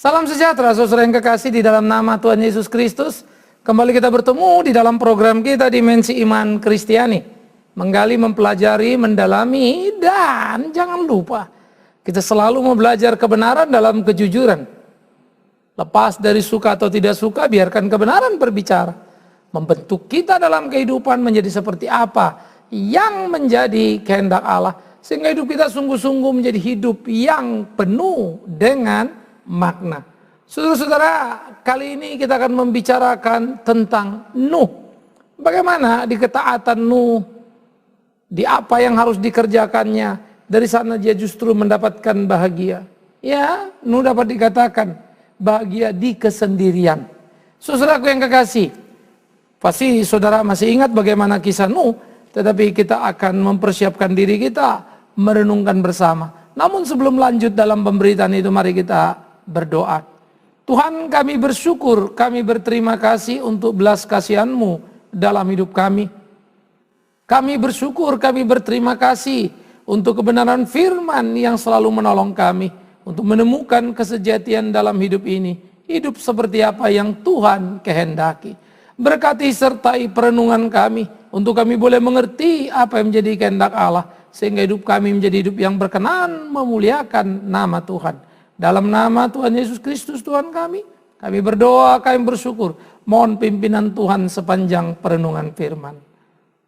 Salam sejahtera saudara yang kekasih di dalam nama Tuhan Yesus Kristus. Kembali kita bertemu di dalam program kita Dimensi Iman Kristiani. Menggali, mempelajari, mendalami, dan jangan lupa kita selalu mau belajar kebenaran dalam kejujuran. Lepas dari suka atau tidak suka, biarkan kebenaran berbicara. Membentuk kita dalam kehidupan menjadi seperti apa yang menjadi kehendak Allah. Sehingga hidup kita sungguh-sungguh menjadi hidup yang penuh dengan makna. Saudara-saudara, kali ini kita akan membicarakan tentang Nuh. Bagaimana di ketaatan Nuh, di apa yang harus dikerjakannya, dari sana dia justru mendapatkan bahagia. Ya, Nuh dapat dikatakan bahagia di kesendirian. Saudaraku yang kekasih, pasti saudara masih ingat bagaimana kisah Nuh, tetapi kita akan mempersiapkan diri kita merenungkan bersama. Namun sebelum lanjut dalam pemberitaan itu, mari kita berdoa. Tuhan, kami bersyukur, kami berterima kasih untuk belas kasihan-Mu dalam hidup kami. Kami bersyukur, kami berterima kasih untuk kebenaran firman yang selalu menolong kami untuk menemukan kesejatian dalam hidup ini. Hidup seperti apa yang Tuhan kehendaki. Berkati sertai perenungan kami untuk kami boleh mengerti apa yang menjadi kehendak Allah, sehingga hidup kami menjadi hidup yang berkenan memuliakan nama Tuhan. Dalam nama Tuhan Yesus Kristus Tuhan kami berdoa, kami bersyukur. Mohon pimpinan Tuhan sepanjang perenungan firman.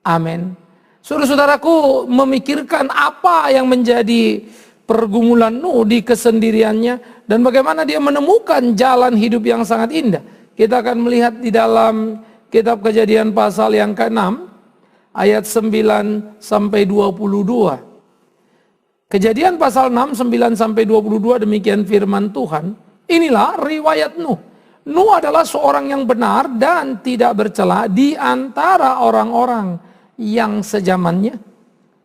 Amin. Saudara-saudaraku, memikirkan apa yang menjadi pergumulan Nuh di kesendiriannya dan bagaimana dia menemukan jalan hidup yang sangat indah. Kita akan melihat di dalam kitab Kejadian pasal yang ke-6 ayat 9 sampai 22. Kejadian pasal 6, 9 sampai 22, demikian firman Tuhan. Inilah riwayat Nuh. Nuh adalah seorang yang benar dan tidak bercela di antara orang-orang yang sezamannya.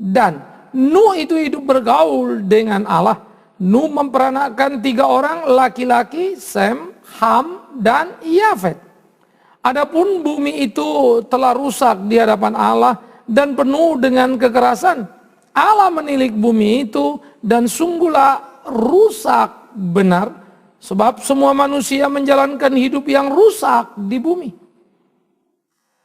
Dan Nuh itu hidup bergaul dengan Allah. Nuh memperanakkan 3 orang laki-laki, Sem, Ham, dan Yafet. Adapun bumi itu telah rusak di hadapan Allah dan penuh dengan kekerasan. Allah menilik bumi itu dan sungguhlah rusak benar, sebab semua manusia menjalankan hidup yang rusak di bumi.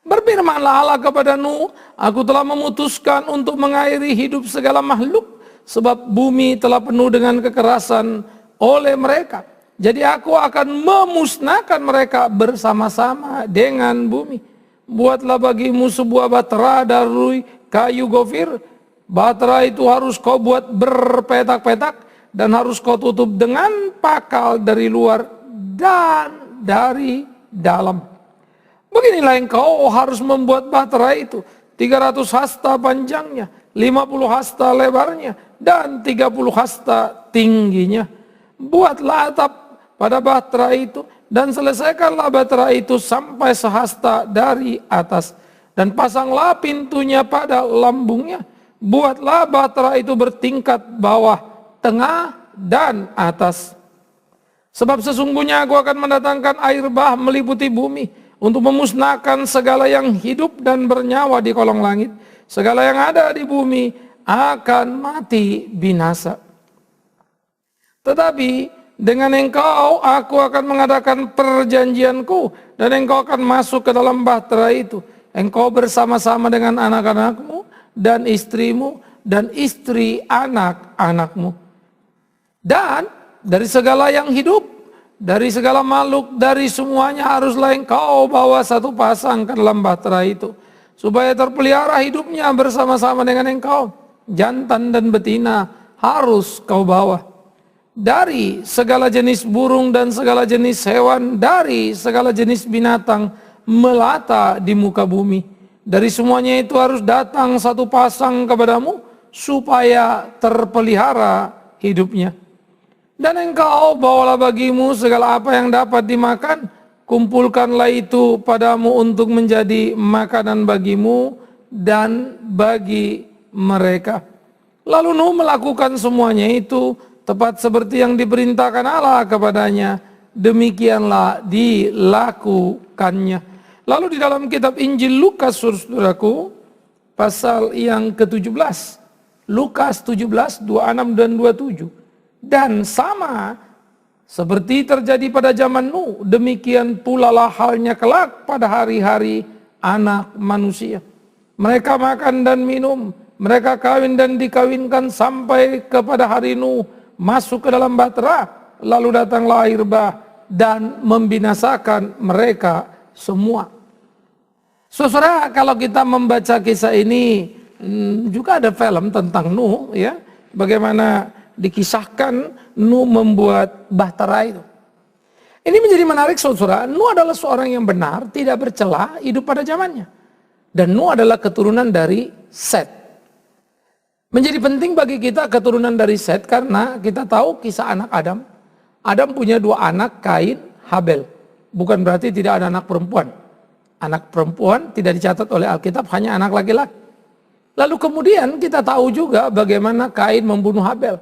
Berfirmanlah Allah kepada Nuh, aku telah memutuskan untuk mengairi hidup segala makhluk, sebab bumi telah penuh dengan kekerasan oleh mereka. Jadi aku akan memusnahkan mereka bersama-sama dengan bumi. Buatlah bagimu sebuah batra dari kayu gofir. Batra itu harus kau buat berpetak-petak dan harus kau tutup dengan pakal dari luar dan dari dalam. Beginilah engkau harus membuat batra itu 300 hasta panjangnya, 50 hasta lebarnya, dan 30 hasta tingginya. Buatlah atap pada batra itu dan selesaikanlah batra itu sampai sehasta dari atas dan pasanglah pintunya pada lambungnya. Buatlah batra itu bertingkat bawah, tengah, dan atas. Sebab sesungguhnya aku akan mendatangkan air bah meliputi bumi untuk memusnahkan segala yang hidup dan bernyawa di kolong langit. Segala yang ada di bumi akan mati binasa. Tetapi dengan engkau aku akan mengadakan perjanjianku dan engkau akan masuk ke dalam bahtera itu. Engkau bersama-sama dengan anak-anakmu dan istrimu dan istri anak-anakmu. Dan dari segala yang hidup, dari segala makhluk, dari semuanya haruslah engkau bawa satu pasang ke dalam bahtera itu, supaya terpelihara hidupnya bersama-sama dengan engkau. Jantan dan betina harus kau bawa. Dari segala jenis burung dan segala jenis hewan, dari segala jenis binatang melata di muka bumi. Dari semuanya itu harus datang satu pasang kepadamu, supaya terpelihara hidupnya. Dan engkau bawalah bagimu segala apa yang dapat dimakan, kumpulkanlah itu padamu untuk menjadi makanan bagimu dan bagi mereka. Lalu Nuh melakukan semuanya itu tepat seperti yang diperintahkan Allah kepadanya, demikianlah dilakukannya. Lalu di dalam kitab Injil Lukas, saudaraku, pasal yang ke-17, Lukas 17, 26 dan 27. Dan sama Seperti terjadi pada zaman Nuh, demikian pula lah halnya kelak pada hari-hari anak manusia. Mereka makan dan minum, mereka kawin dan dikawinkan sampai kepada hari Nuh, masuk ke dalam bahtera, lalu datanglah air bah dan membinasakan mereka semua. Saudara, kalau kita membaca kisah ini, juga ada film tentang Nuh, ya, bagaimana dikisahkan Nuh membuat bahtera itu. Ini menjadi menarik, saudara. Nuh adalah seorang yang benar, tidak bercela, hidup pada zamannya. Dan Nuh adalah keturunan dari Set. Menjadi penting bagi kita keturunan dari Set karena kita tahu kisah anak Adam. Adam punya 2 anak, Kain, Habel. Bukan berarti tidak ada anak perempuan. Anak perempuan tidak dicatat oleh Alkitab, hanya anak laki-laki. Lalu kemudian kita tahu juga bagaimana Kain membunuh Habel.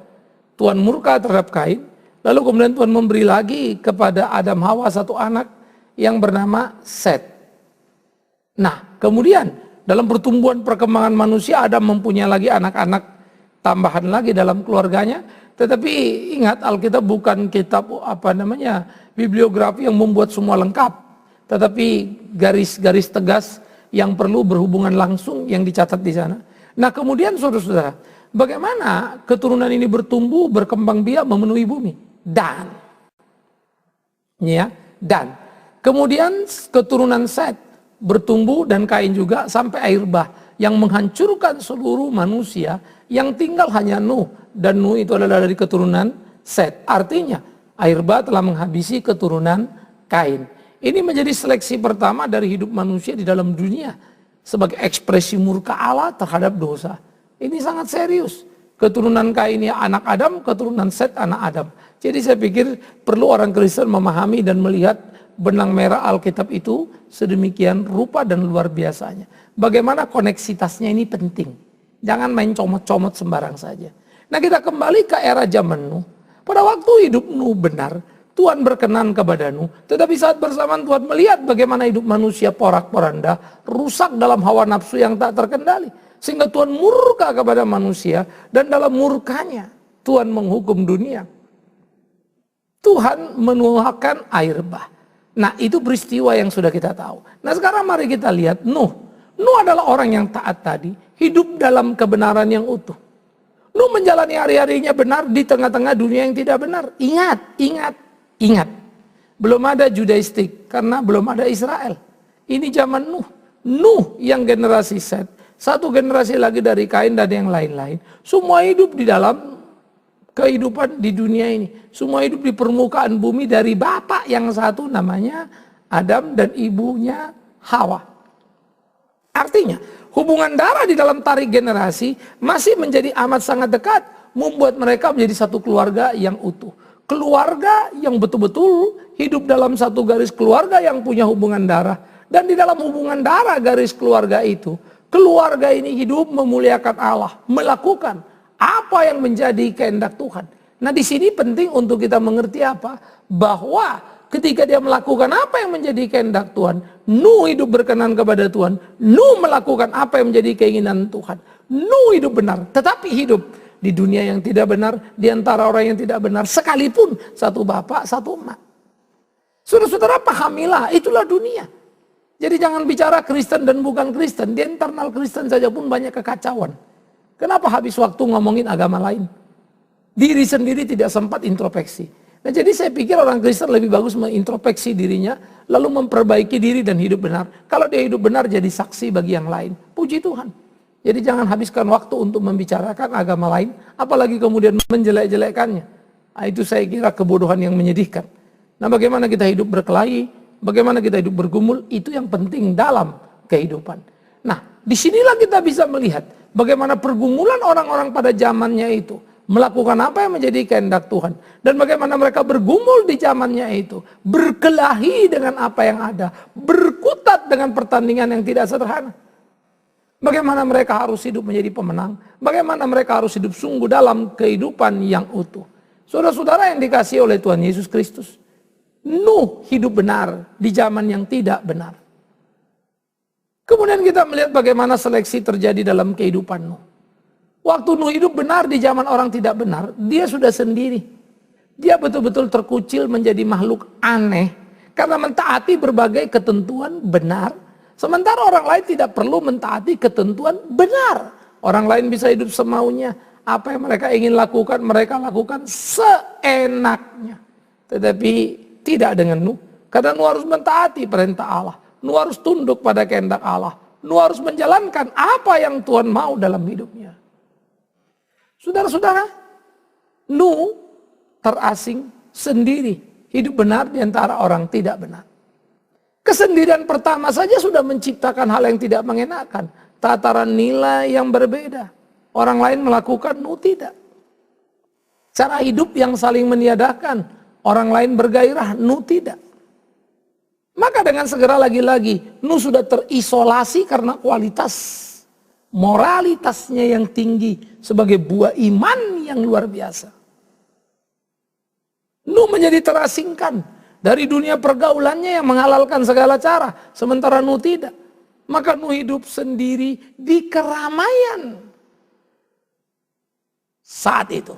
Tuhan murka terhadap Kain. Lalu kemudian Tuhan memberi lagi kepada Adam Hawa 1 anak yang bernama Set. Nah, kemudian dalam pertumbuhan perkembangan manusia, Adam mempunyai lagi anak-anak tambahan lagi dalam keluarganya. Tetapi ingat, Alkitab bukan kitab bibliografi yang membuat semua lengkap. Tetapi garis-garis tegas yang perlu berhubungan langsung yang dicatat di sana. Nah, kemudian saudara-saudara, bagaimana keturunan ini bertumbuh, berkembang biak, memenuhi bumi. Dan kemudian keturunan Set bertumbuh dan Kain juga sampai air bah yang menghancurkan seluruh manusia, yang tinggal hanya Nuh, dan Nuh itu adalah dari keturunan Set. Artinya air bah telah menghabisi keturunan Kain. Ini menjadi seleksi pertama dari hidup manusia di dalam dunia sebagai ekspresi murka Allah terhadap dosa. Ini sangat serius. Keturunan Kain ya anak Adam, keturunan Set anak Adam. Jadi saya pikir perlu orang Kristen memahami dan melihat benang merah Alkitab itu sedemikian rupa dan luar biasanya. Bagaimana koneksitasnya ini penting. Jangan main comot-comot sembarang saja. Nah, kita kembali ke era zaman Nuh. Pada waktu hidup Nuh benar, Tuhan berkenan kepada Nuh. Tetapi saat bersamaan Tuhan melihat bagaimana hidup manusia porak-poranda, rusak dalam hawa nafsu yang tak terkendali. Sehingga Tuhan murka kepada manusia, dan dalam murkanya Tuhan menghukum dunia. Tuhan menuahkan air bah. Nah, itu peristiwa yang sudah kita tahu. Nah, sekarang mari kita lihat Nuh. Nuh adalah orang yang taat tadi, hidup dalam kebenaran yang utuh. Nuh menjalani hari-harinya benar di tengah-tengah dunia yang tidak benar. Ingat. Belum ada Judaistik karena belum ada Israel. Ini zaman Nuh. Nuh yang generasi Set. 1 generasi lagi dari Kain dan yang lain-lain. Semua hidup di dalam kehidupan di dunia ini. Semua hidup di permukaan bumi dari bapak yang satu namanya Adam dan ibunya Hawa. Artinya hubungan darah di dalam tarik generasi masih menjadi amat sangat dekat. Membuat mereka menjadi satu keluarga yang utuh. Keluarga yang betul-betul hidup dalam satu garis keluarga yang punya hubungan darah. Dan di dalam hubungan darah garis keluarga itu, keluarga ini hidup memuliakan Allah, melakukan apa yang menjadi kehendak Tuhan. Nah, di sini penting untuk kita mengerti apa? Bahwa ketika dia melakukan apa yang menjadi kehendak Tuhan, Nuh hidup berkenan kepada Tuhan. Nuh melakukan apa yang menjadi keinginan Tuhan. Nuh hidup benar, tetapi hidup di dunia yang tidak benar, di antara orang yang tidak benar, sekalipun satu bapak, satu emak. Saudara-saudara, pahamilah, itulah dunia. Jadi jangan bicara Kristen dan bukan Kristen. Di internal Kristen saja pun banyak kekacauan. Kenapa habis waktu ngomongin agama lain? Diri sendiri tidak sempat introspeksi. Nah, jadi saya pikir orang Kristen lebih bagus mengintrospeksi dirinya, lalu memperbaiki diri dan hidup benar. Kalau dia hidup benar jadi saksi bagi yang lain. Puji Tuhan. Jadi jangan habiskan waktu untuk membicarakan agama lain, apalagi kemudian menjelek-jelekkannya. Nah, itu saya kira kebodohan yang menyedihkan. Nah, bagaimana kita hidup berkelahi, bagaimana kita hidup bergumul, itu yang penting dalam kehidupan. Nah, disinilah kita bisa melihat bagaimana pergumulan orang-orang pada zamannya itu melakukan apa yang menjadi kehendak Tuhan. Dan bagaimana mereka bergumul di zamannya itu, berkelahi dengan apa yang ada, berkutat dengan pertandingan yang tidak sederhana. Bagaimana mereka harus hidup menjadi pemenang, bagaimana mereka harus hidup sungguh dalam kehidupan yang utuh. Saudara-saudara yang dikasihi oleh Tuhan Yesus Kristus, Nuh hidup benar di zaman yang tidak benar. Kemudian kita melihat bagaimana seleksi terjadi dalam kehidupan Nuh. Waktu Nuh hidup benar di zaman orang tidak benar, dia sudah sendiri. Dia betul-betul terkucil menjadi makhluk aneh karena mentaati berbagai ketentuan benar. Sementara orang lain tidak perlu mentaati ketentuan benar. Orang lain bisa hidup semaunya. Apa yang mereka ingin lakukan, mereka lakukan seenaknya. Tetapi tidak dengan Nuh. Karena Nuh harus mentaati perintah Allah. Nuh harus tunduk pada kehendak Allah. Nuh harus menjalankan apa yang Tuhan mau dalam hidupnya. Saudara-saudara, Nuh terasing sendiri. Hidup benar di antara orang tidak benar. Kesendirian pertama saja sudah menciptakan hal yang tidak mengenakan. Tataran nilai yang berbeda. Orang lain melakukan, Nuh tidak. Cara hidup yang saling meniadakan. Orang lain bergairah, Nuh tidak. Maka dengan segera lagi-lagi, Nuh sudah terisolasi karena kualitas moralitasnya yang tinggi sebagai buah iman yang luar biasa. Nuh menjadi terasingkan dari dunia pergaulannya yang menghalalkan segala cara, sementara Nuh tidak. Maka Nuh hidup sendiri di keramaian saat itu.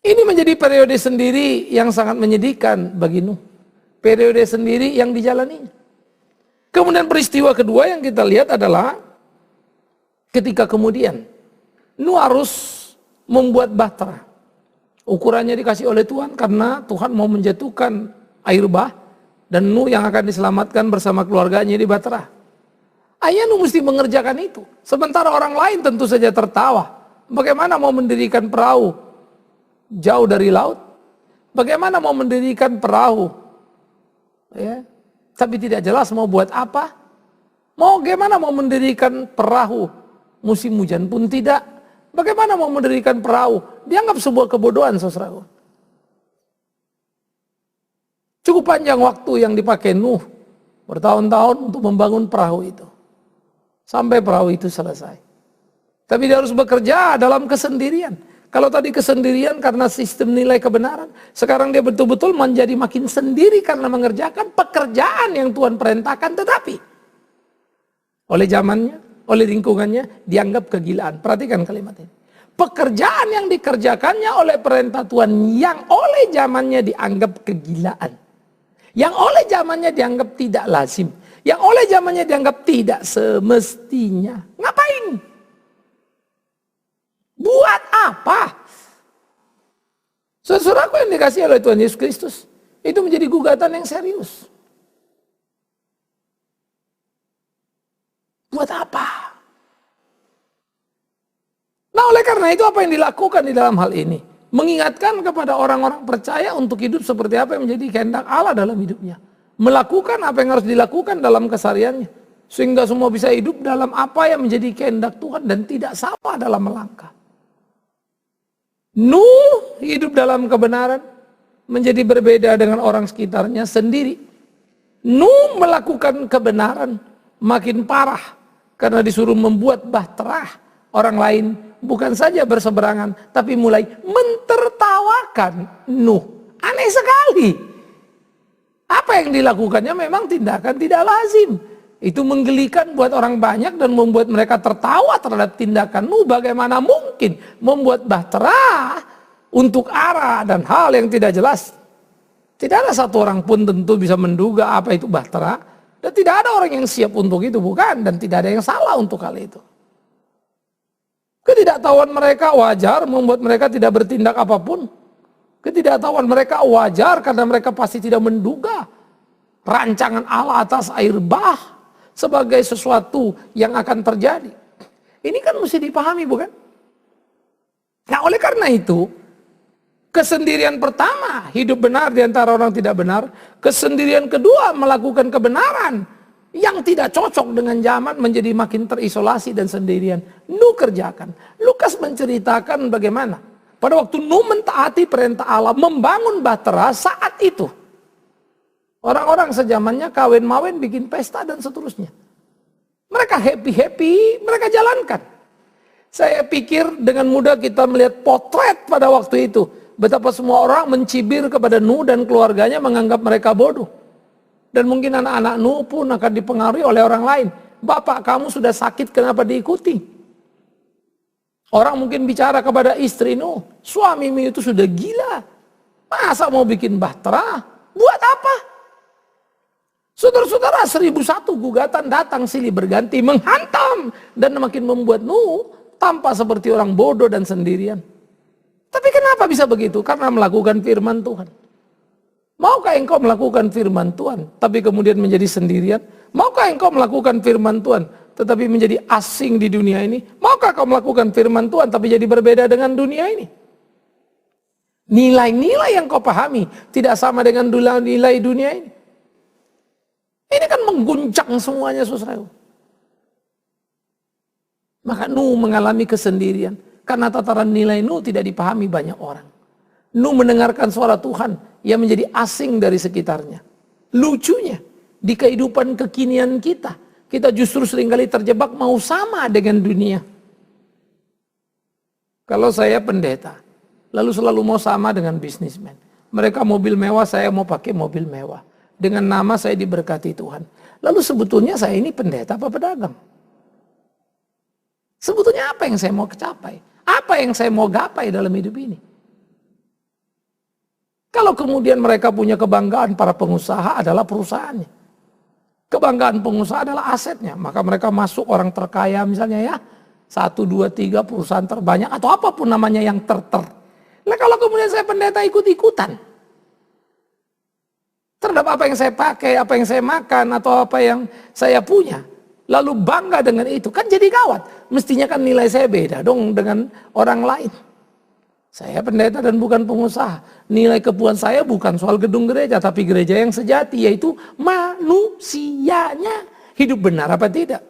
Ini menjadi periode sendiri yang sangat menyedihkan bagi Nuh. Periode sendiri yang dijalaninya. Kemudian peristiwa kedua yang kita lihat adalah ketika kemudian Nuh harus membuat bahtera. Ukurannya dikasih oleh Tuhan karena Tuhan mau menjatuhkan air bah dan Nuh yang akan diselamatkan bersama keluarganya di bahtera. Ayah Nuh mesti mengerjakan itu. Sementara orang lain tentu saja tertawa. Bagaimana mau mendirikan perahu jauh dari laut? Bagaimana mau mendirikan perahu? Ya, tapi tidak jelas mau buat apa. Bagaimana mau mendirikan perahu musim hujan pun tidak. Bagaimana mau mendirikan perahu? Dianggap sebuah kebodohan, saudaraku. Cukup panjang waktu yang dipakai Nuh bertahun-tahun untuk membangun perahu itu. Sampai perahu itu selesai. Tapi dia harus bekerja dalam kesendirian. Kalau tadi kesendirian karena sistem nilai kebenaran, sekarang dia betul-betul menjadi makin sendiri karena mengerjakan pekerjaan yang Tuhan perintahkan, tetapi oleh zamannya, oleh lingkungannya dianggap kegilaan. Perhatikan kalimat ini. Pekerjaan yang dikerjakannya oleh perintah Tuhan yang oleh zamannya dianggap kegilaan. Yang oleh zamannya dianggap tidak lazim. Yang oleh zamannya dianggap tidak semestinya. Ngapain? Buat apa? Saudaraku yang dikasih oleh Tuhan Yesus Kristus, itu menjadi gugatan yang serius. Buat apa? Nah, oleh karena itu apa yang dilakukan di dalam hal ini? Mengingatkan kepada orang-orang percaya untuk hidup seperti apa yang menjadi kehendak Allah dalam hidupnya. Melakukan apa yang harus dilakukan dalam kesehariannya. Sehingga semua bisa hidup dalam apa yang menjadi kehendak Tuhan dan tidak salah dalam melangkah. Nuh hidup dalam kebenaran menjadi berbeda dengan orang sekitarnya sendiri. Nuh melakukan kebenaran makin parah karena disuruh membuat bahtera. Orang lain bukan saja berseberangan tapi mulai mentertawakan Nuh. Aneh sekali. Apa yang dilakukannya memang tindakan tidak lazim. Itu menggelikan buat orang banyak dan membuat mereka tertawa terhadap tindakan Nuh. Bagaimana mungkin membuat bahtera untuk arah dan hal yang tidak jelas. Tidak ada satu orang pun tentu bisa menduga apa itu bahtera. Dan tidak ada orang yang siap untuk itu, bukan. Dan tidak ada yang salah untuk hal itu. Ketidaktahuan mereka wajar membuat mereka tidak bertindak apapun. Ketidaktahuan mereka wajar karena mereka pasti tidak menduga rancangan Allah atas air bah sebagai sesuatu yang akan terjadi. Ini kan mesti dipahami, bukan? Nah, oleh karena itu, kesendirian pertama, hidup benar di antara orang tidak benar. Kesendirian kedua, melakukan kebenaran yang tidak cocok dengan zaman menjadi makin terisolasi dan sendirian. Nuh kerjakan. Lukas menceritakan bagaimana pada waktu Nuh mentaati perintah Allah membangun bahtera saat itu. Orang-orang sejamannya kawin-mawin, bikin pesta dan seterusnya. Mereka happy-happy, mereka jalankan. Saya pikir dengan mudah kita melihat potret pada waktu itu. Betapa semua orang mencibir kepada Nuh dan keluarganya menganggap mereka bodoh. Dan mungkin anak-anak Nuh pun akan dipengaruhi oleh orang lain. Bapak kamu sudah sakit, kenapa diikuti? Orang mungkin bicara kepada istri, Nuh, suamimu itu sudah gila. Masa mau bikin bahtera? Buat apa? Saudara-saudara, 1001 gugatan datang silih berganti menghantam dan makin membuat Nuh tampak seperti orang bodoh dan sendirian. Tapi kenapa bisa begitu? Karena melakukan firman Tuhan. Maukah engkau melakukan firman Tuhan tapi kemudian menjadi sendirian? Maukah engkau melakukan firman Tuhan tetapi menjadi asing di dunia ini? Maukah kau melakukan firman Tuhan tapi jadi berbeda dengan dunia ini? Nilai-nilai yang kau pahami tidak sama dengan nilai dunia ini. Ini kan mengguncang semuanya, saudara. Maka Nuh mengalami kesendirian karena tataran nilai Nuh tidak dipahami banyak orang. Nuh mendengarkan suara Tuhan yang menjadi asing dari sekitarnya. Lucunya, di kehidupan kekinian kita justru seringkali terjebak mau sama dengan dunia. Kalau saya pendeta, lalu selalu mau sama dengan bisnismen. Mereka mobil mewah, saya mau pakai mobil mewah. Dengan nama saya diberkati Tuhan. Lalu sebetulnya saya ini pendeta apa pedagang? Sebetulnya apa yang saya mau capai? Apa yang saya mau gapai dalam hidup ini? Kalau kemudian mereka punya kebanggaan, para pengusaha adalah perusahaannya. Kebanggaan pengusaha adalah asetnya. Maka mereka masuk orang terkaya misalnya ya. 1, 2, 3 perusahaan terbanyak atau apapun namanya yang terter. Nah kalau kemudian saya pendeta ikut-ikutan terhadap apa yang saya pakai, apa yang saya makan atau apa yang saya punya. Lalu bangga dengan itu, kan jadi gawat. Mestinya kan nilai saya beda dong dengan orang lain. Saya pendeta dan bukan pengusaha. Nilai kepuasan saya bukan soal gedung gereja, tapi gereja yang sejati, yaitu manusianya. Hidup benar apa tidak?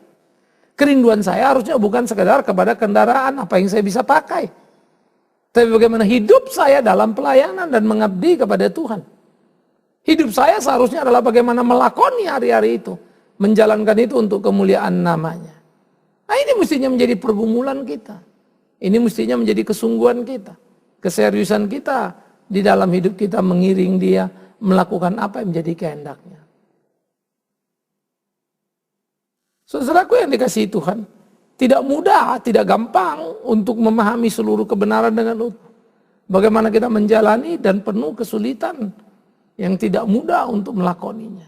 Kerinduan saya harusnya bukan sekedar kepada kendaraan, apa yang saya bisa pakai. Tapi bagaimana hidup saya dalam pelayanan dan mengabdi kepada Tuhan. Hidup saya seharusnya adalah bagaimana melakoni hari-hari itu. Menjalankan itu untuk kemuliaan namanya. Nah ini mestinya menjadi pergumulan kita. Ini mestinya menjadi kesungguhan kita. Keseriusan kita di dalam hidup kita mengiring dia. Melakukan apa yang menjadi kehendaknya. Saudaraku yang dikasihi Tuhan. Tidak mudah, tidak gampang untuk memahami seluruh kebenaran dengan utuh. Bagaimana kita menjalani dan penuh kesulitan yang tidak mudah untuk melakoninya.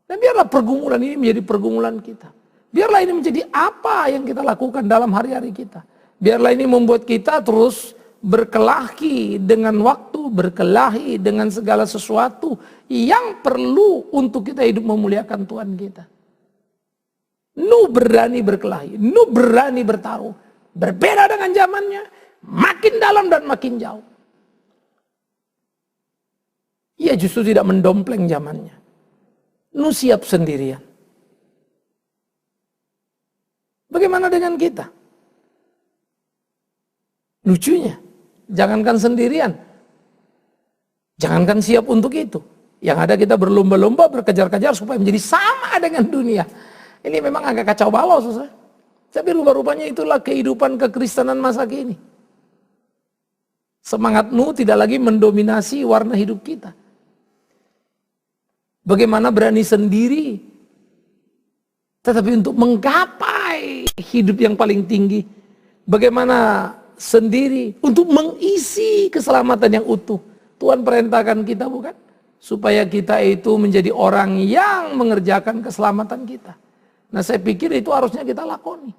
Dan biarlah pergumulan ini menjadi pergumulan kita. Biarlah ini menjadi apa yang kita lakukan dalam hari-hari kita. Biarlah ini membuat kita terus berkelahi dengan waktu, berkelahi dengan segala sesuatu yang perlu untuk kita hidup memuliakan Tuhan kita. Nuh berani berkelahi, Nuh berani bertaruh. Berbeda dengan zamannya, makin dalam dan makin jauh. Ia justru tidak mendompleng zamannya. Nuh siap sendirian. Bagaimana dengan kita? Lucunya, jangankan sendirian. Jangankan siap untuk itu. Yang ada kita berlomba-lomba, berkejar-kejar supaya menjadi sama dengan dunia. Ini memang agak kacau balau, saudara. Tapi rupa-rupanya itulah kehidupan kekristenan masa kini. Semangat Nuh tidak lagi mendominasi warna hidup kita. Bagaimana berani sendiri, tetapi untuk menggapai hidup yang paling tinggi. Bagaimana sendiri untuk mengisi keselamatan yang utuh. Tuhan perintahkan kita bukan? Supaya kita itu menjadi orang yang mengerjakan keselamatan kita. Nah saya pikir itu harusnya kita lakoni.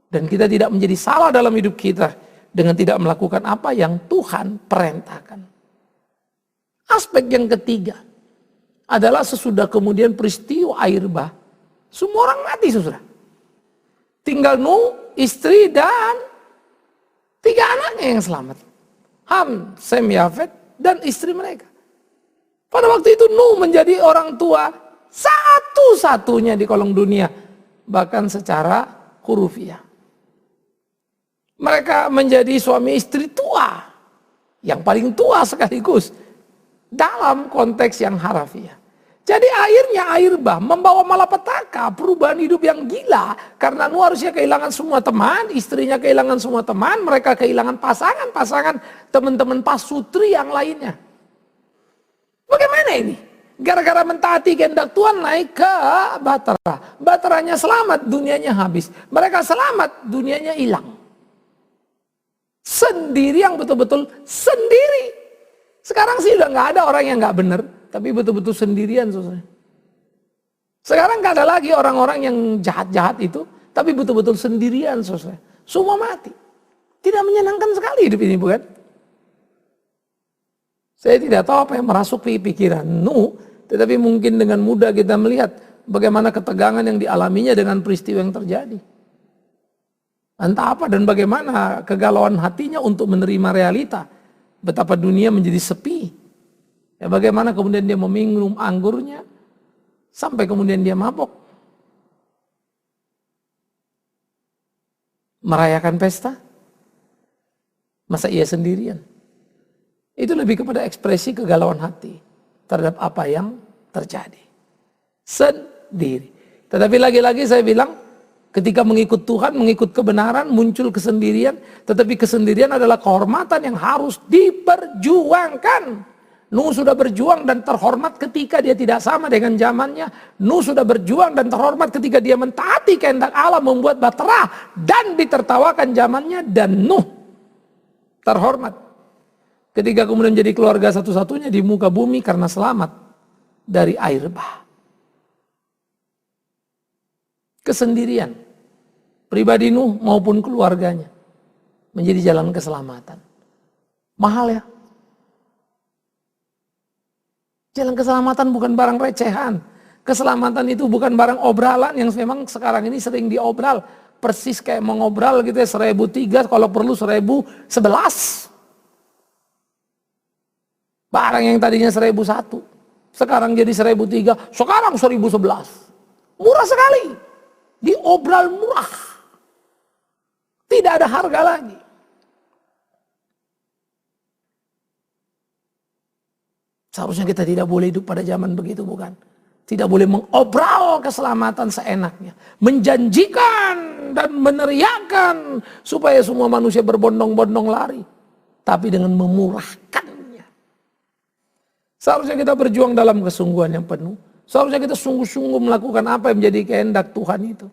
Dan kita tidak menjadi salah dalam hidup kita dengan tidak melakukan apa yang Tuhan perintahkan. Aspek yang ketiga adalah sesudah kemudian peristiwa air bah. Semua orang mati, saudara. Tinggal Nuh, istri dan 3 anaknya yang selamat. Ham, Sem, Yafet dan istri mereka. Pada waktu itu Nuh menjadi orang tua satu-satunya di kolong dunia. Bahkan secara hurufiah. Mereka menjadi suami istri tua. Yang paling tua sekaligus. Dalam konteks yang harafiah. Jadi akhirnya air bah membawa malapetaka, perubahan hidup yang gila. Karena Nuh harusnya kehilangan semua teman, istrinya kehilangan semua teman, mereka kehilangan pasangan-pasangan, teman-teman pasutri yang lainnya. Bagaimana ini? Gara-gara mentaati kehendak Tuhan naik ke Bahtera. Bahteranya selamat, dunianya habis. Mereka selamat, dunianya hilang. Sendiri yang betul-betul sendiri. Sekarang sih udah nggak ada orang yang nggak benar, tapi betul-betul sendirian saudara. Sekarang nggak ada lagi orang-orang yang jahat-jahat itu, tapi betul-betul sendirian saudara. Semua mati. Tidak menyenangkan sekali hidup ini, bukan? Saya tidak tahu apa yang merasuki pikiran Nuh, tetapi mungkin dengan mudah kita melihat bagaimana ketegangan yang dialaminya dengan peristiwa yang terjadi. Entah apa dan bagaimana kegalauan hatinya untuk menerima realita. Betapa dunia menjadi sepi. Ya, bagaimana kemudian dia meminum anggurnya, sampai kemudian dia mabok. Merayakan pesta. Masa ia sendirian? Itu lebih kepada ekspresi kegalauan hati terhadap apa yang terjadi. Sendiri. Tetapi lagi-lagi saya bilang, ketika mengikut Tuhan, mengikut kebenaran, muncul kesendirian. Tetapi kesendirian adalah kehormatan yang harus diperjuangkan. Nuh sudah berjuang dan terhormat ketika dia tidak sama dengan zamannya. Nuh sudah berjuang dan terhormat ketika dia mentaati kehendak Allah, membuat bahtera dan ditertawakan zamannya. Dan Nuh terhormat ketika kemudian jadi keluarga satu-satunya di muka bumi karena selamat dari air bah. Kesendirian pribadi Nuh maupun keluarganya menjadi jalan keselamatan. Mahal ya. Jalan keselamatan bukan barang recehan. Keselamatan itu bukan barang obralan yang memang sekarang ini sering diobral. Persis kayak mengobral gitu ya, 1003, kalau perlu 1011. Barang yang tadinya 1001, sekarang jadi 1003, sekarang 1011. Murah sekali. Diobral murah. Tidak ada harga lagi. Seharusnya kita tidak boleh hidup pada zaman begitu, bukan? Tidak boleh mengobral keselamatan seenaknya. Menjanjikan dan meneriakkan supaya semua manusia berbondong-bondong lari. Tapi dengan memurahkannya. Seharusnya kita berjuang dalam kesungguhan yang penuh. Seharusnya kita sungguh-sungguh melakukan apa yang menjadi kehendak Tuhan itu.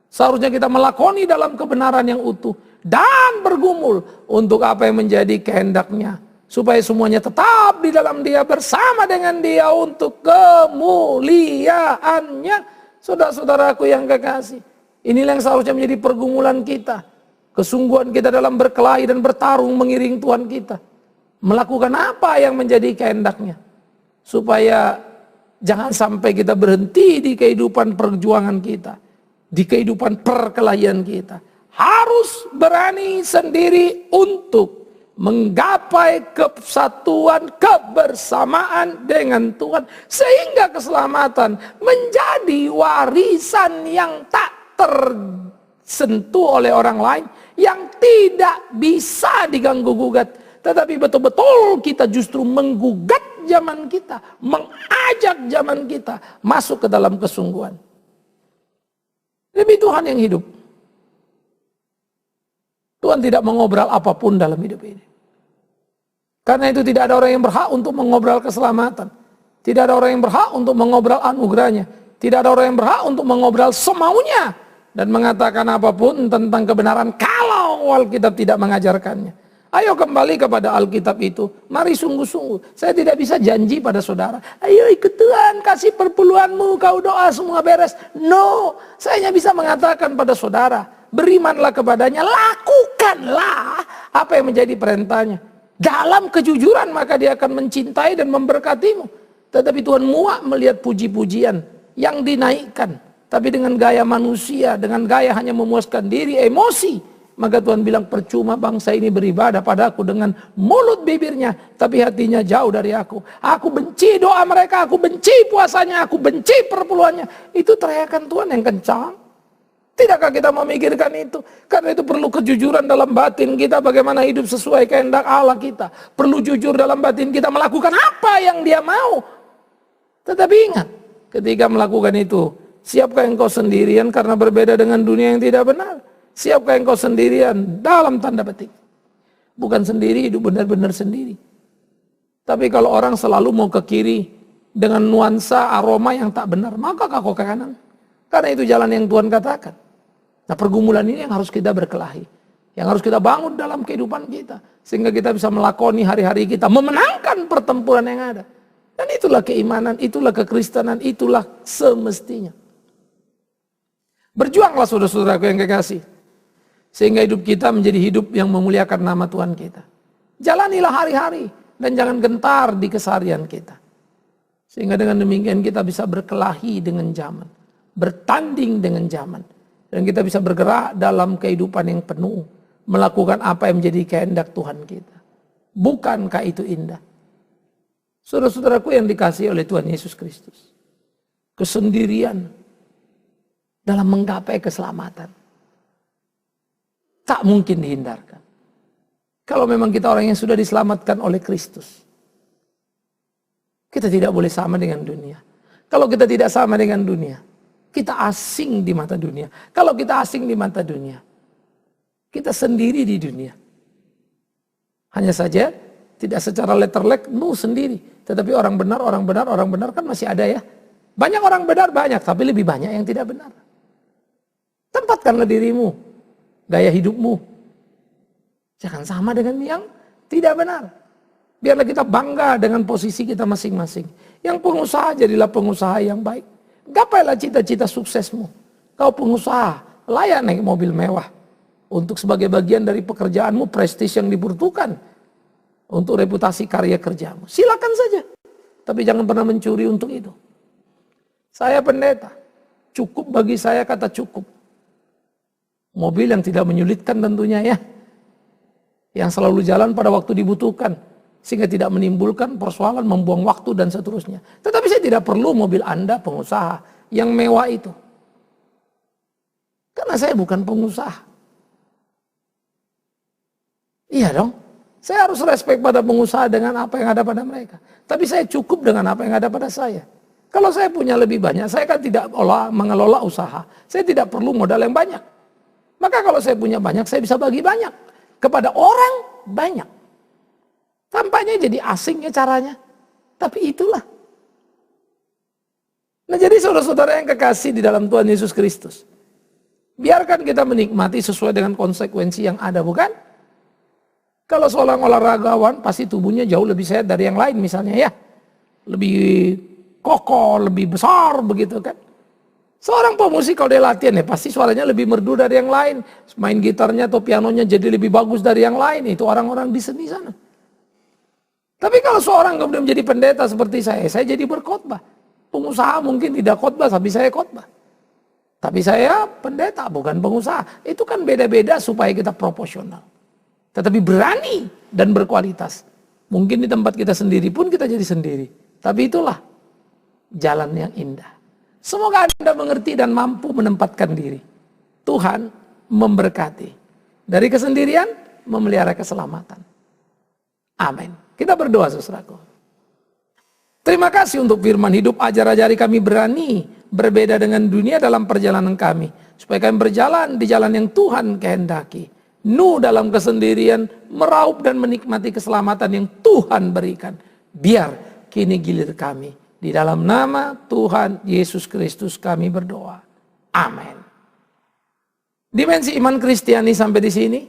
Seharusnya kita melakoni dalam kebenaran yang utuh. Dan bergumul untuk apa yang menjadi kehendaknya. Supaya semuanya tetap di dalam dia, bersama dengan dia untuk kemuliaannya. Saudara-saudaraku yang kekasih, inilah yang seharusnya menjadi pergumulan kita. Kesungguhan kita dalam berkelahi dan bertarung mengiring Tuhan kita. Melakukan apa yang menjadi kehendaknya. Supaya jangan sampai kita berhenti di kehidupan perjuangan kita. Di kehidupan perkelahian kita. Harus berani sendiri untuk menggapai kesatuan, kebersamaan dengan Tuhan. Sehingga keselamatan menjadi warisan yang tak tersentuh oleh orang lain. Yang tidak bisa diganggu gugat. Tetapi betul-betul kita justru menggugat zaman kita. Mengajak zaman kita masuk ke dalam kesungguhan. Demi Tuhan yang hidup. Tuhan tidak mengobral apapun dalam hidup ini. Karena itu tidak ada orang yang berhak untuk mengobral keselamatan. Tidak ada orang yang berhak untuk mengobral anugerahnya. Tidak ada orang yang berhak untuk mengobral semaunya. Dan mengatakan apapun tentang kebenaran kalau Alkitab tidak mengajarkannya. Ayo kembali kepada Alkitab itu. Mari sungguh-sungguh. Saya tidak bisa janji pada saudara. Ayo ikut Tuhan, kasih perpuluhanmu, kau doa semua beres. No, saya hanya bisa mengatakan pada saudara. Berimanlah kepadanya, lakukanlah apa yang menjadi perintahnya. Dalam kejujuran maka dia akan mencintai dan memberkatimu. Tetapi Tuhan muak melihat puji-pujian yang dinaikkan. Tapi dengan gaya manusia, dengan gaya hanya memuaskan diri, emosi. Maka Tuhan bilang, percuma bangsa ini beribadah padaku dengan mulut bibirnya. Tapi hatinya jauh dari aku. Aku benci doa mereka, aku benci puasanya, aku benci perpuluhannya. Itu teriakan Tuhan yang kencang. Tidakkah kita memikirkan itu? Karena itu perlu kejujuran dalam batin kita, bagaimana hidup sesuai kehendak Allah kita. Perlu jujur dalam batin kita melakukan apa yang dia mau. Tetapi ingat, ketika melakukan itu, siapkah engkau sendirian karena berbeda dengan dunia yang tidak benar? Siapkah engkau sendirian dalam tanda petik? Bukan sendiri, hidup benar-benar sendiri. Tapi kalau orang selalu mau ke kiri dengan nuansa aroma yang tak benar, maka kau ke kanan. Karena itu jalan yang Tuhan katakan. Nah, pergumulan ini yang harus kita berkelahi. yang harus kita bangun dalam kehidupan kita. Sehingga kita bisa melakoni hari-hari kita, memenangkan pertempuran yang ada. Dan itulah keimanan, itulah kekristenan, itulah semestinya. Berjuanglah saudara-saudaraku yang kekasih. Sehingga hidup kita menjadi hidup yang memuliakan nama Tuhan kita. Jalanilah hari-hari dan jangan gentar di keseharian kita. Sehingga dengan demikian kita bisa berkelahi dengan zaman. Bertanding dengan zaman. Dan kita bisa bergerak dalam kehidupan yang penuh. Melakukan apa yang menjadi kehendak Tuhan kita. Bukankah itu indah? Saudara-saudaraku yang dikasihi oleh Tuhan Yesus Kristus. Kesendirian dalam menggapai keselamatan tak mungkin dihindarkan. Kalau memang kita orang yang sudah diselamatkan oleh Kristus, kita tidak boleh sama dengan dunia. Kalau kita tidak sama dengan dunia, kita asing di mata dunia. Kalau kita asing di mata dunia, kita sendiri di dunia. Hanya saja tidak secara letterlek, sendiri. Tetapi orang benar kan masih ada ya. Banyak orang benar, banyak. Tapi lebih banyak yang tidak benar. Tempatkanlah dirimu, gaya hidupmu. Jangan sama dengan yang tidak benar. Biarlah kita bangga dengan posisi kita masing-masing. Yang pengusaha, jadilah pengusaha yang baik. Gapailah cita-cita suksesmu. Kau pengusaha, layak naik mobil mewah. Untuk sebagai bagian dari pekerjaanmu, prestis yang dibutuhkan. Untuk reputasi karya kerjamu. Silakan saja. Tapi jangan pernah mencuri untuk itu. Saya pendeta. Cukup bagi saya kata cukup. Mobil yang tidak menyulitkan tentunya ya. Yang selalu jalan pada waktu dibutuhkan. Sehingga tidak menimbulkan persoalan, membuang waktu dan seterusnya. Tetapi saya tidak perlu mobil Anda pengusaha yang mewah itu. Karena saya bukan pengusaha. Iya dong. Saya harus respect pada pengusaha dengan apa yang ada pada mereka. Tapi saya cukup dengan apa yang ada pada saya. Kalau saya punya lebih banyak, saya kan tidak mengelola usaha. Saya tidak perlu modal yang banyak. Maka kalau saya punya banyak, saya bisa bagi banyak. Kepada orang banyak. Tampaknya jadi asingnya caranya. Tapi itulah. Nah jadi saudara-saudara yang kekasih di dalam Tuhan Yesus Kristus. Biarkan kita menikmati sesuai dengan konsekuensi yang ada, bukan? Kalau seorang olahragawan pasti tubuhnya jauh lebih sehat dari yang lain misalnya ya. Lebih kokoh, lebih besar begitu kan. Seorang pemusik kalau dia latihan ya pasti suaranya lebih merdu dari yang lain. Main gitarnya atau pianonya jadi lebih bagus dari yang lain. Itu orang-orang di seni sana. Tapi kalau seorang kemudian menjadi pendeta seperti saya jadi berkhotbah. Pengusaha mungkin tidak khotbah tapi saya khotbah. Tapi saya pendeta bukan pengusaha. Itu kan beda-beda supaya kita proporsional. Tetapi berani dan berkualitas. Mungkin di tempat kita sendiri pun kita jadi sendiri. Tapi itulah jalan yang indah. Semoga Anda mengerti dan mampu menempatkan diri. Tuhan memberkati. Dari kesendirian memelihara keselamatan. Amin. Kita berdoa saudaraku. Terima kasih untuk firman hidup. Ajar-ajari kami berani berbeda dengan dunia dalam perjalanan kami. Supaya kami berjalan di jalan yang Tuhan kehendaki. Dalam kesendirian, meraup dan menikmati keselamatan yang Tuhan berikan. Biar kini gilir kami. Di dalam nama Tuhan Yesus Kristus kami berdoa. Amin. Dimensi iman Kristiani sampai di sini.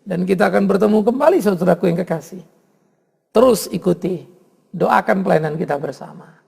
Dan kita akan bertemu kembali saudaraku yang kekasih. Terus ikuti, doakan pelayanan kita bersama.